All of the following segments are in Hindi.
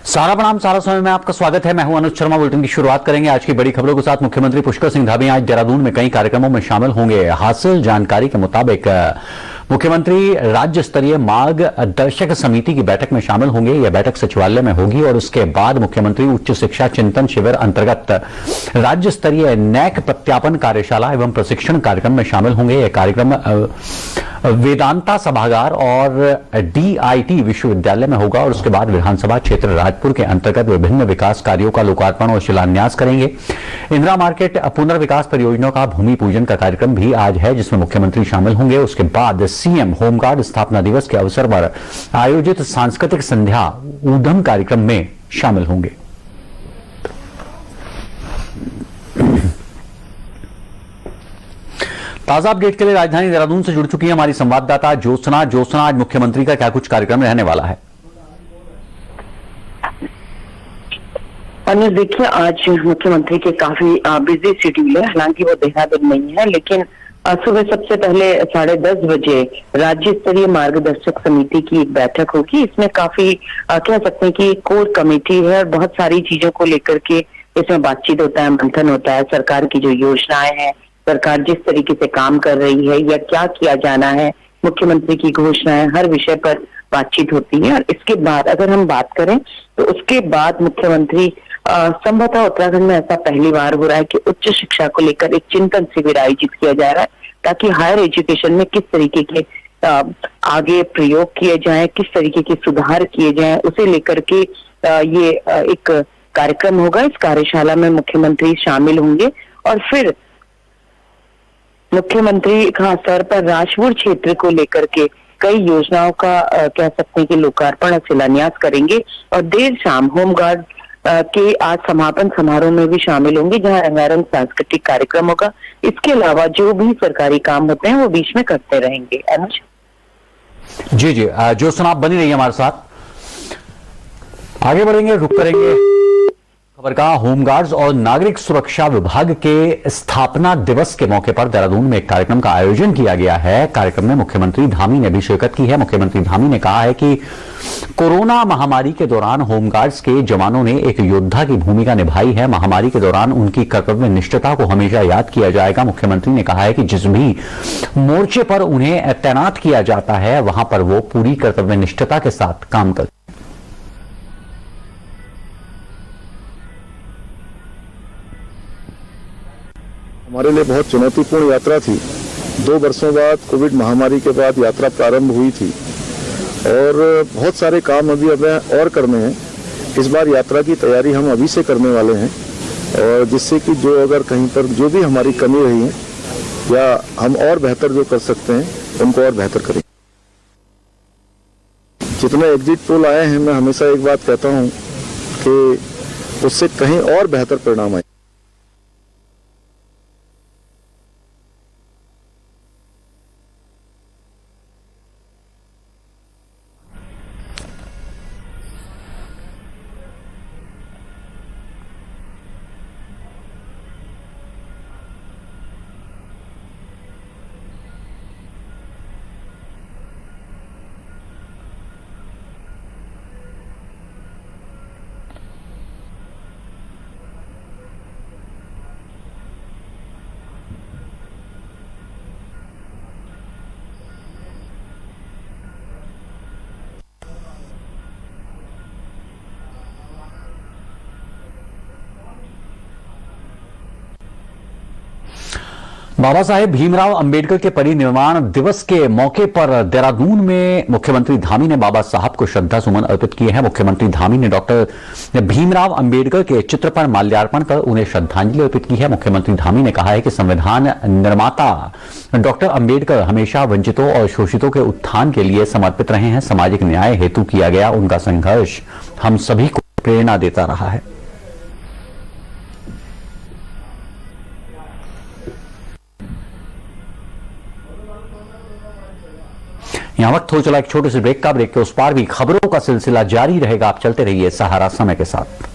सारा प्रणाम, सारा समय में आपका स्वागत है। मैं हूं अनुज शर्मा। बुलेटिन की शुरुआत करेंगे आज की बड़ी खबरों के साथ। मुख्यमंत्री पुष्कर सिंह धामी आज देहरादून में कई कार्यक्रमों में शामिल होंगे। हासिल जानकारी के मुताबिक मुख्यमंत्री राज्य स्तरीय मार्गदर्शक समिति की बैठक में शामिल होंगे। यह बैठक सचिवालय में होगी और उसके बाद मुख्यमंत्री उच्च शिक्षा चिंतन शिविर अंतर्गत राज्य स्तरीय नैक प्रत्यापन कार्यशाला एवं प्रशिक्षण कार्यक्रम में शामिल होंगे। यह कार्यक्रम वेदांता सभागार और डीआईटी विश्वविद्यालय में होगा और उसके बाद विधानसभा क्षेत्र राजपुर के अंतर्गत विभिन्न विकास कार्यों का लोकार्पण और शिलान्यास करेंगे। इंदिरा मार्केट पुनर्विकास परियोजना का भूमि पूजन का कार्यक्रम भी आज है, जिसमें मुख्यमंत्री शामिल होंगे। उसके बाद सीएम होमगार्ड स्थापना दिवस के अवसर पर आयोजित सांस्कृतिक संध्या ऊधम कार्यक्रम में शामिल होंगे। ताजा अपडेट के लिए राजधानी देहरादून से जुड़ चुकी है हमारी संवाददाता ज्योत्सना। ज्योत्सना, आज मुख्यमंत्री का क्या कुछ कार्यक्रम रहने वाला है? अनुज, देखिए, आज मुख्यमंत्री के काफी बिजी शेड्यूल है। हालांकि वो देहरादून नहीं है, लेकिन सुबह सबसे पहले 10:30 बजे राज्य स्तरीय मार्गदर्शक समिति की एक बैठक होगी। इसमें काफी कह सकते हैं कि कोर कमेटी है और बहुत सारी चीजों को लेकर के इसमें बातचीत होता है, मंथन होता है। सरकार की जो योजनाएं हैं, सरकार जिस तरीके से काम कर रही है या क्या किया जाना है, मुख्यमंत्री की घोषणाएं, हर विषय पर बातचीत होती है। और इसके बाद अगर हम बात करें तो उसके बाद मुख्यमंत्री संभवतः उत्तराखंड में ऐसा पहली बार हो रहा है कि उच्च शिक्षा को लेकर एक चिंतन शिविर आयोजित किया जा रहा है, ताकि हायर एजुकेशन में किस तरीके के आगे प्रयोग किए जाएं, किस तरीके के सुधार किए जाएं, उसे लेकर के ये एक कार्यक्रम होगा। इस कार्यशाला में मुख्यमंत्री शामिल होंगे और फिर मुख्यमंत्री खास तौर पर राजपुर क्षेत्र को लेकर के कई योजनाओं का कह सकते हैं कि लोकार्पण और शिलान्यास करेंगे और देर शाम होमगार्ड के आज समापन समारोह में भी शामिल होंगे, जहां रंगारंग सांस्कृतिक कार्यक्रम होगा। इसके अलावा जो भी सरकारी काम होते हैं वो बीच में करते रहेंगे। अनुज जी जी, ज्योत्सना, आप बनी रहिए हमारे साथ। आगे बढ़ेंगे, रुक करेंगे खबर का। होमगार्ड्स और नागरिक सुरक्षा विभाग के स्थापना दिवस के मौके पर देहरादून में एक कार्यक्रम का आयोजन किया गया है। कार्यक्रम में मुख्यमंत्री धामी ने भी शिरकत की है। मुख्यमंत्री धामी ने कहा है कि कोरोना महामारी के दौरान होमगार्ड्स के जवानों ने एक योद्धा की भूमिका निभाई है। महामारी के दौरान उनकी कर्तव्य निष्ठता को हमेशा याद किया जाएगा। मुख्यमंत्री ने कहा है कि जिस भी मोर्चे पर उन्हें तैनात किया जाता है, वहां पर वो पूरी कर्तव्य निष्ठता के साथ काम करते हैं। हमारे लिए बहुत चुनौतीपूर्ण यात्रा थी। 2 वर्षों बाद कोविड महामारी के बाद यात्रा प्रारंभ हुई थी और बहुत सारे काम अभी हमें और करने हैं। इस बार यात्रा की तैयारी हम अभी से करने वाले हैं और जिससे कि जो अगर कहीं पर जो भी हमारी कमी रही है या हम और बेहतर जो कर सकते हैं उनको और बेहतर करें। जितने एग्जिट पोल आए हैं, मैं हमेशा एक बात कहता हूं कि उससे कहीं और बेहतर परिणाम आए। बाबा साहेब भीमराव अंबेडकर के परिनिर्वाण दिवस के मौके पर देहरादून में मुख्यमंत्री धामी ने बाबा साहब को श्रद्धा सुमन अर्पित किए हैं। मुख्यमंत्री धामी ने डॉक्टर भीमराव अंबेडकर के चित्र पर माल्यार्पण कर उन्हें श्रद्धांजलि अर्पित की है। मुख्यमंत्री धामी ने कहा है कि संविधान निर्माता डॉक्टर अंबेडकर हमेशा वंचितों और शोषितों के उत्थान के लिए समर्पित रहे हैं। सामाजिक न्याय हेतु किया गया उनका संघर्ष हम सभी को प्रेरणा देता रहा है। यहां वक्त हो चला एक छोटे से ब्रेक का। ब्रेक के उस पार भी खबरों का सिलसिला जारी रहेगा। आप चलते रहिए सहारा समय के साथ।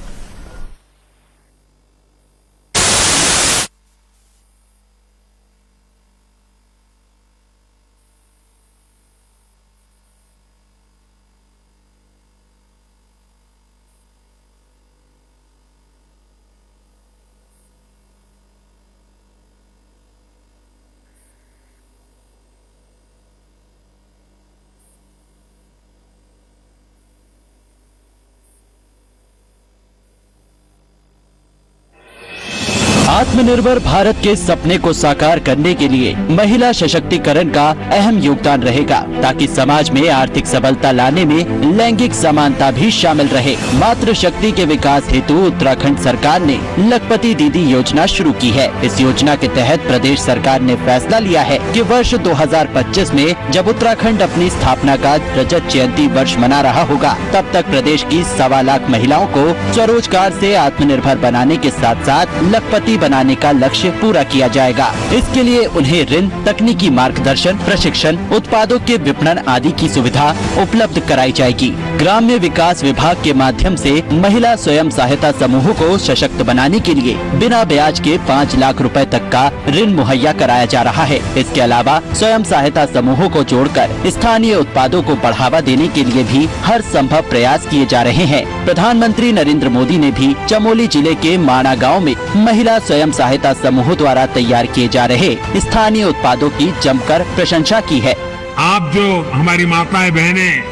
आत्मनिर्भर भारत के सपने को साकार करने के लिए महिला सशक्तिकरण का अहम योगदान रहेगा, ताकि समाज में आर्थिक सबलता लाने में लैंगिक समानता भी शामिल रहे। मातृ शक्ति के विकास हेतु उत्तराखंड सरकार ने लखपति दीदी योजना शुरू की है। इस योजना के तहत प्रदेश सरकार ने फैसला लिया है कि वर्ष 2025 में जब उत्तराखंड अपनी स्थापना का रजत जयंती वर्ष मना रहा होगा, तब तक प्रदेश की 1.25 लाख महिलाओं को स्वरोजगार से आत्मनिर्भर बनाने के साथ साथ लखपति बनाने का लक्ष्य पूरा किया जाएगा। इसके लिए उन्हें ऋण, तकनीकी मार्गदर्शन, प्रशिक्षण, उत्पादों के विपणन आदि की सुविधा उपलब्ध कराई जाएगी। ग्राम्य विकास विभाग के माध्यम से महिला स्वयं सहायता समूहों को सशक्त बनाने के लिए बिना ब्याज के 5 लाख रुपए तक का ऋण मुहैया कराया जा रहा है। इसके अलावा स्वयं सहायता समूहों को जोड़कर स्थानीय उत्पादों को बढ़ावा देने के लिए भी हर संभव प्रयास किए जा रहे हैं। प्रधानमंत्री नरेंद्र मोदी ने भी चमोली जिले के माणा गांव में महिला स्वयं सहायता समूहों द्वारा तैयार किए जा रहे स्थानीय उत्पादों की जमकर प्रशंसा की है। आप जो हमारी माताएं बहनें,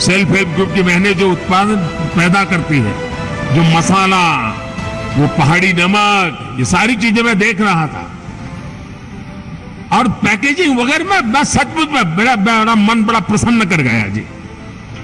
सेल्फ हेल्प ग्रुप की बहनें जो उत्पादन पैदा करती है, जो मसाला, वो पहाड़ी नमक, ये सारी चीजें मैं देख रहा था और पैकेजिंग वगैरह में मैं सचमुच में मेरा मन बड़ा प्रसन्न कर गया जी।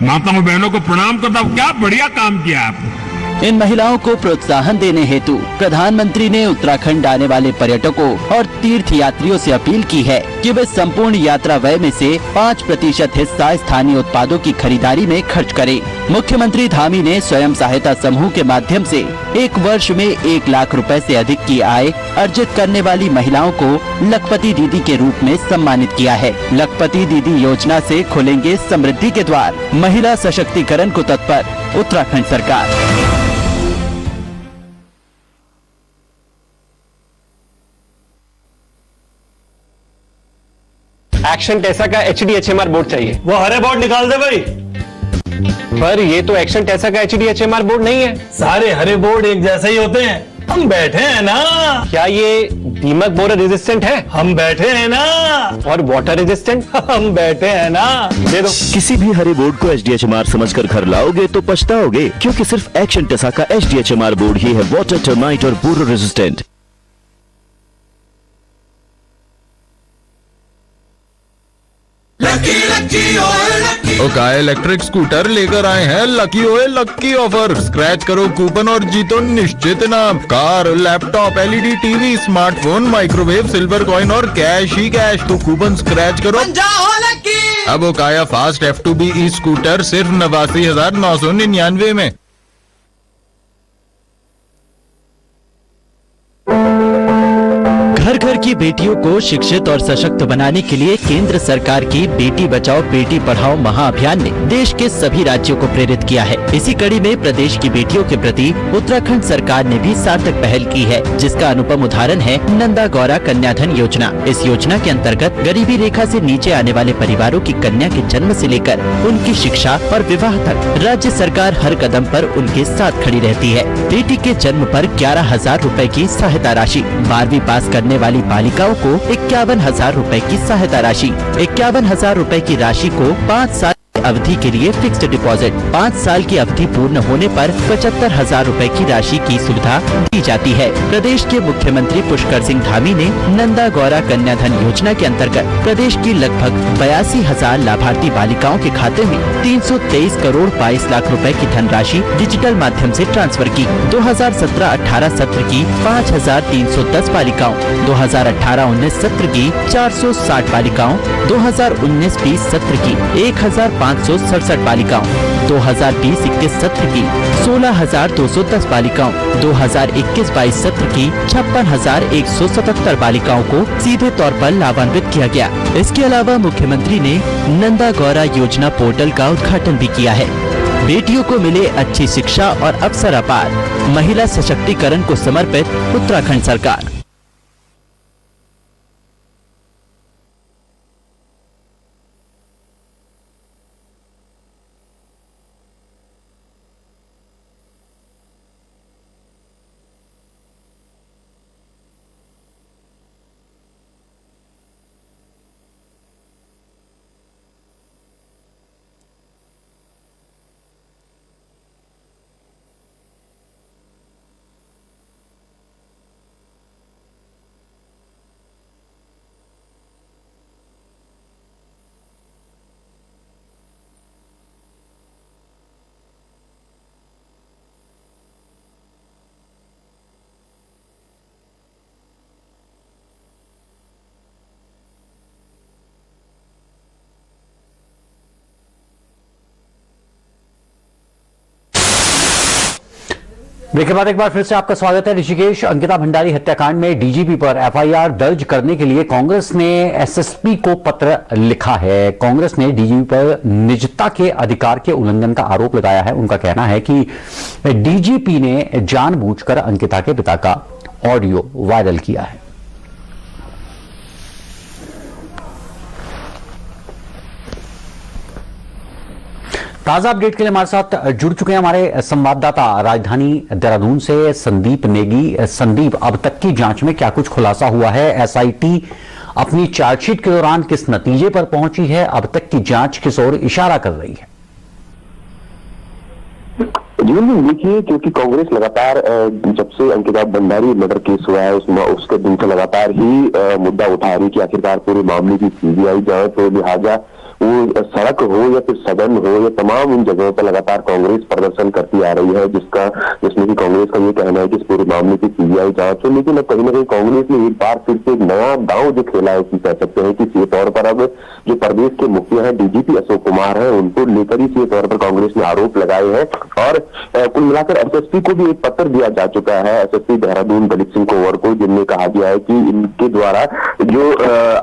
माताओं बहनों को प्रणाम करता हूं, क्या बढ़िया काम किया आपने। इन महिलाओं को प्रोत्साहन देने हेतु प्रधानमंत्री ने उत्तराखंड आने वाले पर्यटकों और तीर्थ यात्रियों से अपील की है कि वे संपूर्ण यात्रा व्यय में से 5% हिस्सा स्थानीय उत्पादों की खरीदारी में खर्च करें। मुख्यमंत्री धामी ने स्वयं सहायता समूह के माध्यम से एक वर्ष में 1 लाख रुपए से अधिक की आय अर्जित करने वाली महिलाओं को लखपति दीदी के रूप में सम्मानित किया है। लखपति दीदी योजना से खुलेंगे समृद्धि के द्वार। महिला सशक्तिकरण को तत्पर उत्तराखंड सरकार। एक्शन टेसा का HDHMR बोर्ड चाहिए। वो हरे बोर्ड निकाल दे भाई। पर ये तो एक्शन टेसा का HDHMR बोर्ड नहीं है। सारे हरे बोर्ड एक जैसे ही होते हैं। हम बैठे हैं ना। क्या ये दीमक बोरर रेजिस्टेंट है? हम बैठे हैं ना। और वाटर रेजिस्टेंट? हम बैठे हैं ना। दे दो। किसी भी हरे बोर्ड को HDHMR समझकर घर लाओगे तो पछताओगे, क्योंकि सिर्फ एक्शन टेसा का HDHMR बोर्ड ही है वाटर, टर्माइट और बोरर रेजिस्टेंट। ओकाई इलेक्ट्रिक स्कूटर लेकर आए हैं लकी ओए लकी ऑफर। स्क्रैच करो कूपन और जीतो निश्चित इनाम। Car, laptop, LED TV, smartphone, microwave, silver coin और कैश ही कैश। तो कूपन स्क्रैच करो। अब Okaya fast F2B e scooter सिर्फ 89,999 में। घर घर की बेटियों को शिक्षित और सशक्त बनाने के लिए केंद्र सरकार की बेटी बचाओ बेटी पढ़ाओ महाअभियान ने देश के सभी राज्यों को प्रेरित किया है। इसी कड़ी में प्रदेश की बेटियों के प्रति उत्तराखंड सरकार ने भी सार्थक पहल की है, जिसका अनुपम उदाहरण है नंदा गौरा कन्याधन योजना। इस योजना के अंतर्गत गरीबी रेखा से नीचे आने वाले परिवारों की कन्या के जन्म से लेकर उनकी शिक्षा और विवाह तक राज्य सरकार हर कदम पर उनके साथ खड़ी रहती है। बेटी के जन्म पर 11,000 रूपए की सहायता राशि, 12वीं पास करने वाली बालिकाओं को 51,000 रूपए की सहायता राशि, 51,000 रूपए की राशि को 5 साल अवधि के लिए फिक्स्ड डिपॉजिट, 5 साल की अवधि पूर्ण होने पर 75,000 रूपए की राशि की सुविधा दी जाती है। प्रदेश के मुख्यमंत्री पुष्कर सिंह धामी ने नंदा गौरा कन्याधन योजना के अंतर्गत प्रदेश की लगभग 82,000 लाभार्थी बालिकाओं के खाते में 323 करोड़ 22 लाख रुपए की धनराशि डिजिटल माध्यम से ट्रांसफर की। 2017-18 सत्र की 5,310 बालिकाओं, 2018-19 सत्र की 460 बालिकाओं, 2019-20 सत्र की 1,567 बालिकाओं, 2020-21 सत्र की 16,210 बालिकाओं, 2021-22 सत्र की 56,177 बालिकाओं को सीधे तौर पर लाभान्वित किया गया। इसके अलावा मुख्यमंत्री ने नंदा गौरा योजना पोर्टल का उद्घाटन भी किया है। बेटियों को मिले अच्छी शिक्षा और अवसर अपार, महिला सशक्तिकरण को समर्पित उत्तराखंड सरकार। ब्रेक के बाद एक बार फिर से आपका स्वागत है। ऋषिकेश अंकिता भंडारी हत्याकांड में डीजीपी पर एफआईआर दर्ज करने के लिए कांग्रेस ने एसएसपी को पत्र लिखा है। कांग्रेस ने डीजीपी पर निजता के अधिकार के उल्लंघन का आरोप लगाया है। उनका कहना है कि डीजीपी ने जानबूझकर अंकिता के पिता का ऑडियो वायरल किया है। ताजा अपडेट के लिए हमारे साथ जुड़ चुके हैं हमारे संवाददाता राजधानी देहरादून से संदीप नेगी। संदीप, अब तक की जांच में क्या कुछ खुलासा हुआ है? एसआईटी अपनी चार्जशीट के दौरान किस नतीजे पर पहुंची है? अब तक की जांच किस ओर इशारा कर रही है? जी देखिए, क्योंकि कांग्रेस लगातार जब से अंकिता भंडारी मर्डर केस हुआ है उसके दिन से लगातार ही मुद्दा उठा रही कि आखिरकार पूरे मामले की सीबीआई जांच हो, लिहाजा वो सड़क हो या फिर सदन हो या तमाम उन जगहों पर लगातार कांग्रेस प्रदर्शन करती आ रही है, जिसमें कि कांग्रेस का ये कहना है कि इस पूरे मामले की सीबीआई जांच हो। लेकिन अब कहीं ना कहीं कांग्रेस ने एक बार फिर से एक नया दांव जो खेला है, कह सकते हैं कि सीधे तौर पर अब जो प्रदेश के मुखिया हैं डीजीपी अशोक कुमार है, उनको लेकर ही सीधे तौर पर कांग्रेस ने आरोप लगाए हैं। और कुल मिलाकर एसएसपी को भी एक पत्र दिया जा चुका है, एसएसपी देहरादून दलित सिंह कोवर को, जिनमें कहा गया है कि इनके द्वारा जो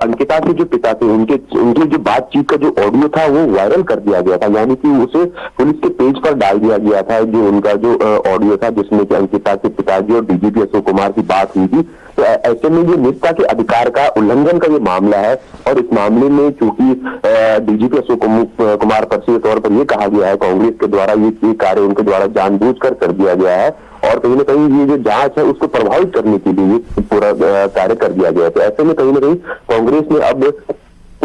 अंकिता के जो पिता थे उनके जो बातचीत का जो ऑडियो था वो वायरल कर दिया गया था, यानी कि उसे पुलिस के पेज पर डाल दिया गया था, जो उनका जो ऑडियो था जिसमें कि अंकिता के पिताजी और डीजीपी अशोक कुमार की बात हुई थी। तो ऐसे में ये निजता के अधिकार का उल्लंघन का ये मामला है और इस मामले में चूंकि डीजीपी अशोक कुमार पर सीधे तौर पर ये कहा गया है कांग्रेस के द्वारा ये कार्य उनके द्वारा जानबूझकर कर दिया गया है और कहीं ना कहीं ये जो जांच है उसको प्रभावित करने के लिए ये पूरा कार्य कर दिया गया है। तो ऐसे में कहीं ना कहीं कांग्रेस ने अब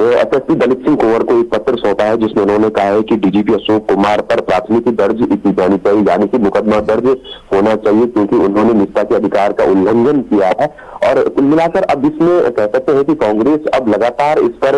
एसएसपी दलित सिंह कोवर को एक पत्र सौंपा है, जिसमें उन्होंने कहा है कि डीजीपी अशोक कुमार पर प्राथमिकी दर्ज की जानी चाहिए, यानी कि मुकदमा दर्ज होना चाहिए, क्योंकि उन्होंने निजता के अधिकार का उल्लंघन किया है। और कुल मिलाकर अब इसमें कह सकते हैं कि कांग्रेस अब लगातार इस पर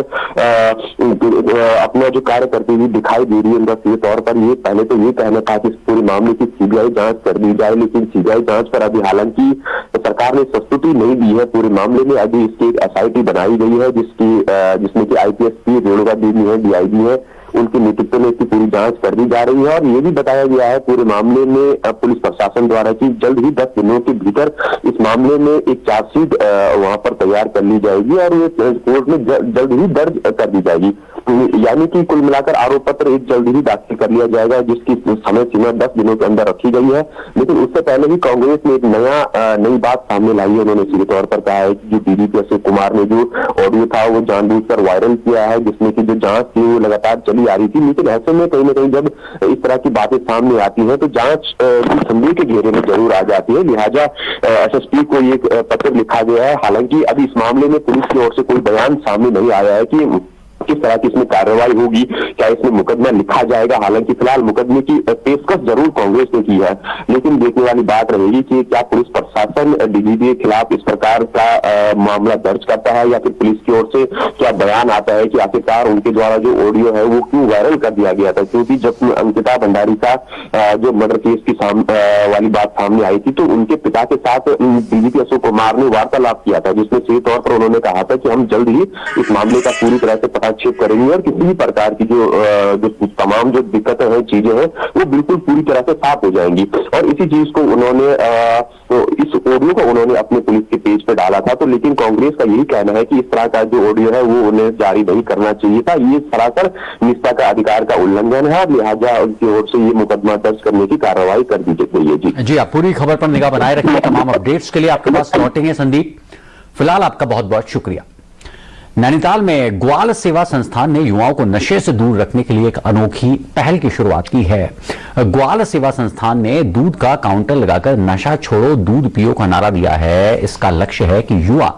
अपना जो कार्य करती हुई दिखाई दे रही है। उनका सीधे तौर पर ये पहले तो ये कहना था कि इस पूरे मामले की सीबीआई जांच कर दी जाए, लेकिन सीबीआई जांच पर अभी हालांकि सरकार ने संस्तुति नहीं दी है पूरे मामले में। अभी इसकी एक एसआईटी बनाई गई है जिसमें कि आईपीएस रेणुका देवी है, डीआईजी है, उनके नेतृत्व में इसकी पूरी जांच कर दी जा रही है। और ये भी बताया गया है पूरे मामले में पुलिस प्रशासन द्वारा कि जल्द ही 10 दिनों के भीतर इस मामले में एक चार्जशीट वहां पर तैयार कर ली जाएगी और ये कोर्ट में जल्द ही दर्ज कर दी जाएगी। यानी कि कुल मिलाकर आरोप पत्र एक जल्द ही दाखिल कर लिया जाएगा, जिसकी समय सीमा 10 दिनों के अंदर रखी गई है। लेकिन उससे पहले ही कांग्रेस ने एक नई बात सामने लाई है। उन्होंने सीधे तौर पर कहा है कि जो डीजीपी अशोक कुमार ने जो ऑडियो था वो जानबूझकर वायरल किया है, जिसमें की जो जांच थी वो लगातार चली आ रही थी। लेकिन ऐसे में कहीं ना कहीं जब इस तरह की बातें सामने आती हैं तो जांच भी संदेह के घेरे में जरूर आ जाती है। लिहाजा एसएसपी को एक पत्र लिखा गया है। हालांकि अभी इस मामले में पुलिस की ओर से कोई बयान सामने नहीं आया है कि किस तरह की इसमें कार्रवाई होगी, क्या इसमें मुकदमा लिखा जाएगा। हालांकि फिलहाल मुकदमे की पेशकश जरूर कांग्रेस ने की है, लेकिन देखने वाली बात रहेगी कि क्या पुलिस प्रशासन डीजीपी के खिलाफ इस प्रकार का मामला दर्ज करता है या फिर पुलिस की ओर से क्या बयान आता है कि आखिरकार उनके द्वारा जो ऑडियो है वो क्यों वायरल कर दिया गया था। क्योंकि जब अंकिता भंडारी का जो मर्डर केस की वाली बात सामने आई थी तो उनके पिता के साथ डीजीपी अशोक कुमार ने वार्तालाप किया था, जिसमें सीधे तौर पर उन्होंने कहा था कि हम जल्द ही इस मामले का पूरी तरह से हस्तक्षेप करेंगे और किसी भी प्रकार की जो तमाम जो दिक्कतें हैं, चीजें हैं, वो बिल्कुल पूरी तरह से साफ हो जाएंगी। और इसी चीज को उन्होंने इस ऑडियो को उन्होंने अपने पुलिस के पेज पे डाला था। तो लेकिन कांग्रेस का यही कहना है कि इस तरह का जो ऑडियो है वो उन्हें जारी नहीं करना चाहिए था। ये सरासर निजता का अधिकार का उल्लंघन है, लिहाजा उनकी ओर से ये मुकदमा दर्ज करने की कार्रवाई कर दी गई है। जी, आप पूरी खबर पर निगाह बनाए रखेंगे। तमाम अपडेट्स के लिए आपके पास लौटेंगे संदीप। फिलहाल आपका बहुत बहुत शुक्रिया। नैनीताल में ग्वाल सेवा संस्थान ने युवाओं को नशे से दूर रखने के लिए एक अनोखी पहल की शुरुआत की है। ग्वाल सेवा संस्थान ने दूध का काउंटर लगाकर नशा छोड़ो दूध पियो का नारा दिया है। इसका लक्ष्य है कि युवा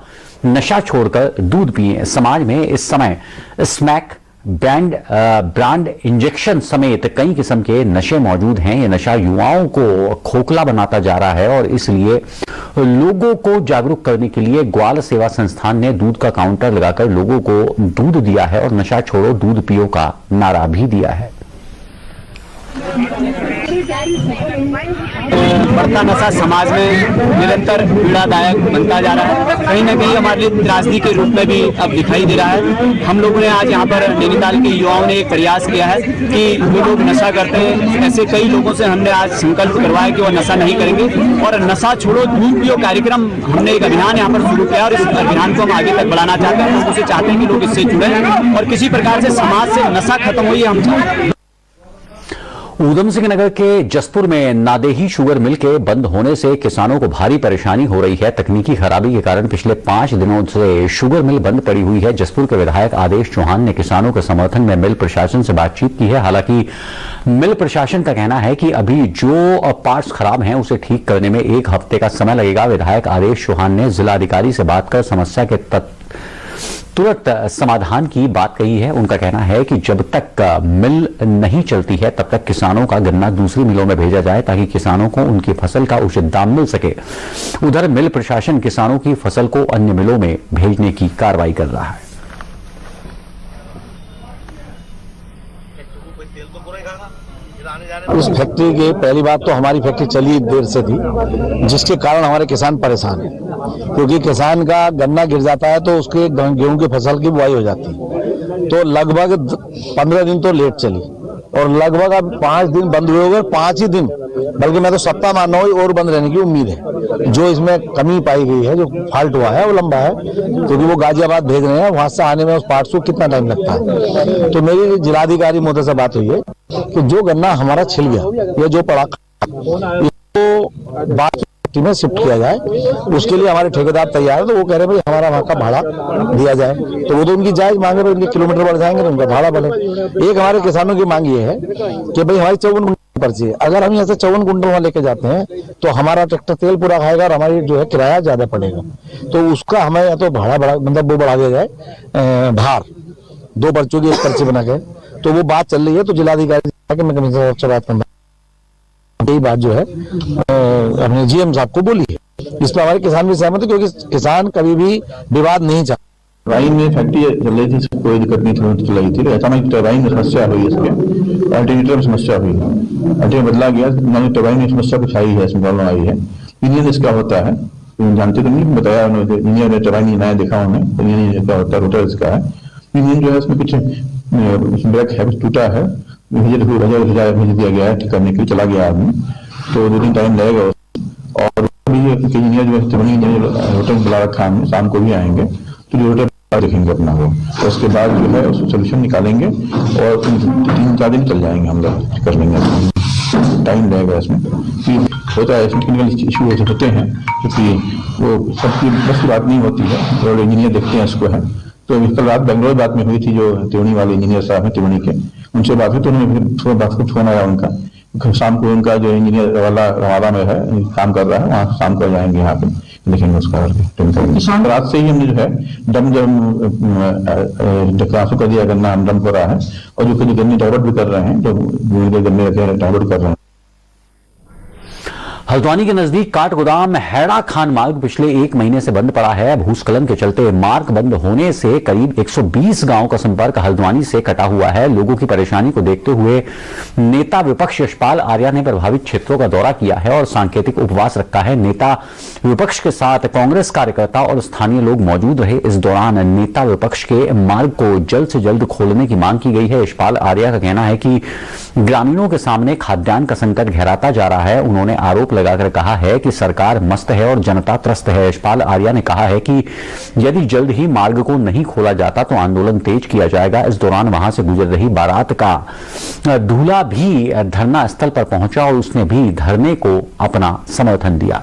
नशा छोड़कर दूध पिए। समाज में इस समय स्मैक ब्रांड इंजेक्शन समेत कई किस्म के नशे मौजूद हैं। ये नशा युवाओं को खोखला बनाता जा रहा है और इसलिए लोगों को जागरूक करने के लिए ग्वाल सेवा संस्थान ने दूध का काउंटर लगाकर लोगों को दूध दिया है और नशा छोड़ो दूध पियो का नारा भी दिया है। बढ़ता नशा समाज में निरंतर पीड़ादायक बनता जा रहा है, कहीं ना कहीं हमारे लिए त्रासदी के रूप में भी अब दिखाई दे रहा है। हम लोगों ने आज यहाँ पर नैनीताल के युवाओं ने एक प्रयास किया है कि जो लोग नशा करते हैं, ऐसे कई लोगों से हमने आज संकल्प करवाया कि वो नशा नहीं करेंगे और नशा छोड़ो दूध पियो कार्यक्रम हमने एक अभियान यहाँ पर शुरू किया और इस अभियान को हम आगे तक बढ़ाना चाहते हैं। लोगों से चाहते हैं कि लोग इससे जुड़े और किसी प्रकार से समाज से नशा खत्म हो, ये हम चाहते हैं। ऊधम सिंह नगर के जसपुर में नादेही शुगर मिल के बंद होने से किसानों को भारी परेशानी हो रही है। तकनीकी खराबी के कारण पिछले 5 दिनों से शुगर मिल बंद पड़ी हुई है। जसपुर के विधायक आदेश चौहान ने किसानों के समर्थन में मिल प्रशासन से बातचीत की है। हालांकि मिल प्रशासन का कहना है कि अभी जो पार्ट्स खराब हैं उसे ठीक करने में 1 हफ्ते का समय लगेगा। विधायक आदेश चौहान ने जिलाधिकारी से बात कर समस्या के तुरंत समाधान की बात कही है। उनका कहना है कि जब तक मिल नहीं चलती है तब तक किसानों का गन्ना दूसरी मिलों में भेजा जाए ताकि किसानों को उनकी फसल का उचित दाम मिल सके। उधर मिल प्रशासन किसानों की फसल को अन्य मिलों में भेजने की कार्रवाई कर रहा है। उस फैक्ट्री की पहली बात तो हमारी फैक्ट्री चली देर से थी, जिसके कारण हमारे किसान परेशान हैं, क्योंकि किसान का गन्ना गिर जाता है तो उसके गेहूं की फसल की बुआई हो जाती है। तो लगभग 15 दिन तो लेट चली और लगभग अब 5 दिन बंद हुए हुए, 5 ही दिन, बल्कि मैं तो सप्ताह मान रहा हूँ और बंद रहने की उम्मीद है। जो इसमें कमी पाई गई है, जो फॉल्ट हुआ है वो लंबा है, क्योंकि वो गाजियाबाद भेज रहे हैं, वहां से आने में उस पार्ट्स को कितना टाइम लगता है। तो मेरी जिलाधिकारी महोदय से बात हुई है कि जो गन्ना हमारा छिल गया या जो पड़ा इसको बाकी में शिफ्ट किया जाए, उसके लिए हमारे ठेकेदार तैयार है। तो वो कह रहे हैं भाई हमारा वहां का भाड़ा दिया जाए, तो वो तो उनकी जायज मांगे, भाई उनके किलोमीटर बढ़ जाएंगे तो उनका भाड़ा बढ़े। एक हमारे किसानों की मांग ये है कि भाई हमारी 54 कुंटल पर्ची है, अगर हम यहाँ से 54 कुंटल वहां लेके जाते हैं तो हमारा ट्रैक्टर तेल पूरा खाएगा और हमारी जो है किराया ज्यादा पड़ेगा। तो उसका हमें या तो भाड़ा बढ़ा, मतलब वो बढ़ा दिया जाए, भार 2 पर्चों की 1 पर्ची बना के। तो वो बात चल रही है। तो जिलाधिकारी मैं कमिश्नर से बात करना, यही बात जो है अपने जीएम साहब को बोली है। इस पर हमारे किसान भी सहमत है, क्योंकि किसान कभी भी विवाद नहीं चाहते। टरबाइन में फैक्ट्री चल रही थी, कोई दिक्कत नहीं थी, चलाई थी। अचानक टरबाइन में समस्या हुई, इसके अल्टरनेटर में समस्या हुई, अल्टरनेटर बदला गया, टरबाइन में समस्या कुछ आई है, इसमें प्रॉब्लम आई है। इंजीनियर इसका होता है, जानते तो नहीं, बताया उन्होंने, इंजीनियर ने टरबाइन नया देखा उन्होंने, इंजीनियर क्या होता है, रोटर इसका है। इंजीनियर जो है उसमें कुछ ब्रेक है, कुछ टूटा है, भेज दिया गया है, ठीक करने के लिए चला गया आदमी, तो 2 दिन टाइम लगेगा। और इंजीनियर जो है रोटर बुला रखा है, शाम को भी आएंगे तो जो रोटर देखेंगे अपना वो, तो उसके बाद जो है उसको सोल्यूशन निकालेंगे और 3-4 दिन चल जाएंगे, हम लोग कर लेंगे। टाइम लगेगा इसमें, होता है, टेक्निकल इशू होते हैं, क्योंकि वो सबकी बस की बात नहीं होती है, और इंजीनियर देखते हैं इसको है। तो कल रात बेंगलोर बात में हुई थी, जो त्रिवेणी वाले इंजीनियर साहब हैं त्रिवेणी के, उनसे बात हुई तो उन्होंने फोन आया उनका, शाम को उनका जो इंजीनियर वाला रवादा में है काम कर रहा है, वहाँ शाम को जाएंगे, यहाँ पे देखेंगे उसका रात से ही हमने जो है डम ट्रांसफर कर दिया, गन्ना हम डम हो रहा है, और जो गन्ने डाइवर्ट भी कर रहे हैं, जो गन्ने डाइवर्ट कर रहे हैं। हल्द्वानी के नजदीक काठगोदाम हैड़ा खान मार्ग पिछले 1 महीने से बंद पड़ा है। भूस्खलन के चलते मार्ग बंद होने से करीब 120 गांवों का संपर्क हल्द्वानी से कटा हुआ है। लोगों की परेशानी को देखते हुए नेता विपक्ष यशपाल आर्या ने प्रभावित क्षेत्रों का दौरा किया है और सांकेतिक उपवास रखा है। नेता विपक्ष के साथ कांग्रेस कार्यकर्ता और स्थानीय लोग मौजूद रहे। इस दौरान नेता विपक्ष के मार्ग को जल्द से जल्द खोलने की मांग की गई है। यशपाल आर्या का कहना है कि ग्रामीणों के सामने खाद्यान्न का संकट गहराता जा रहा है। उन्होंने आरोप लगाकर कहा है कि सरकार मस्त है और जनता त्रस्त है। यशपाल आर्या ने कहा है कि यदि जल्द ही मार्ग को नहीं खोला जाता तो आंदोलन तेज किया जाएगा। इस दौरान वहां से गुजर रही बारात का दूल्हा भी धरना स्थल पर पहुंचा और उसने भी धरने को अपना समर्थन दिया।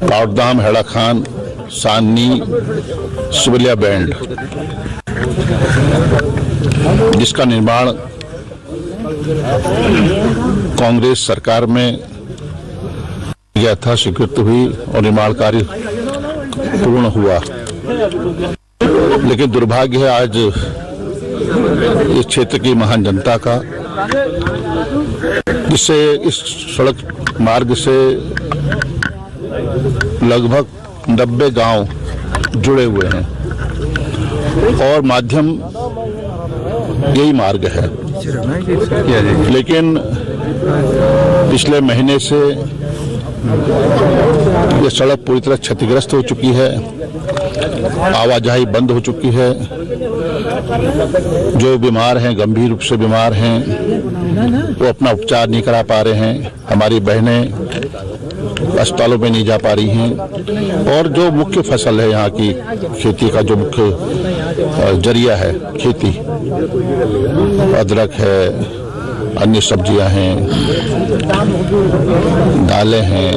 काठगोदाम हैड़ा खान सानी सिविलिया बैंड, जिसका निर्माण कांग्रेस सरकार में गया था, स्वीकृति हुई और निर्माण कार्य पूर्ण हुआ। लेकिन दुर्भाग्य है आज इस क्षेत्र की महान जनता का, जिससे इस सड़क मार्ग से लगभग 90 गांव जुड़े हुए हैं और माध्यम यही मार्ग है। लेकिन पिछले महीने से ये सड़क पूरी तरह क्षतिग्रस्त हो चुकी है, आवाजाही बंद हो चुकी है। जो बीमार हैं, गंभीर रूप से बीमार हैं, वो अपना उपचार नहीं करा पा रहे हैं। हमारी बहनें अस्पतालों में नहीं जा पा रही हैं। और जो मुख्य फसल है यहाँ की खेती का, जो मुख्य जरिया है खेती, अदरक है, अन्य सब्जियां हैं, दालें हैं,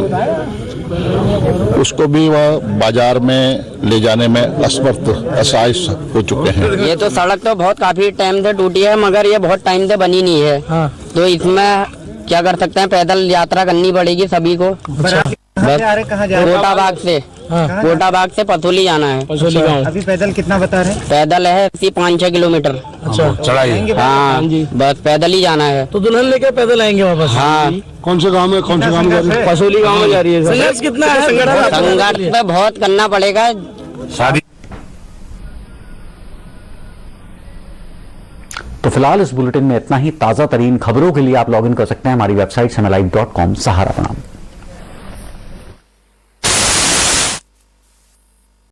उसको भी वह बाजार में ले जाने में असहाय हो चुके हैं। ये तो सड़क तो बहुत काफी टाइम से टूटी है, मगर ये बहुत टाइम से बनी नहीं है। तो इसमें क्या कर सकते हैं, पैदल यात्रा करनी पड़ेगी सभी को। कोटा बाग से पथोली जाना है। पसोली गाँव। अभी पैदल कितना बता रहे हैं? पैदल है 5-6 किलोमीटर। अच्छा, चढ़ाई। हाँ बस पैदल ही जाना है। तो दुल्हन लेके पैदल आएंगे वापस? हाँ। कौन से गांव में पसोली गाँव में जा रही है। संघर्ष कितना है? संघर्ष तो बहुत करना पड़ेगा। तो फिलहाल इस बुलेटिन में इतना ही। ताजा तरीन खबरों के लिए आप लॉगिन कर सकते हैं हमारी वेबसाइट samalive.com। सहारा प्रणाम।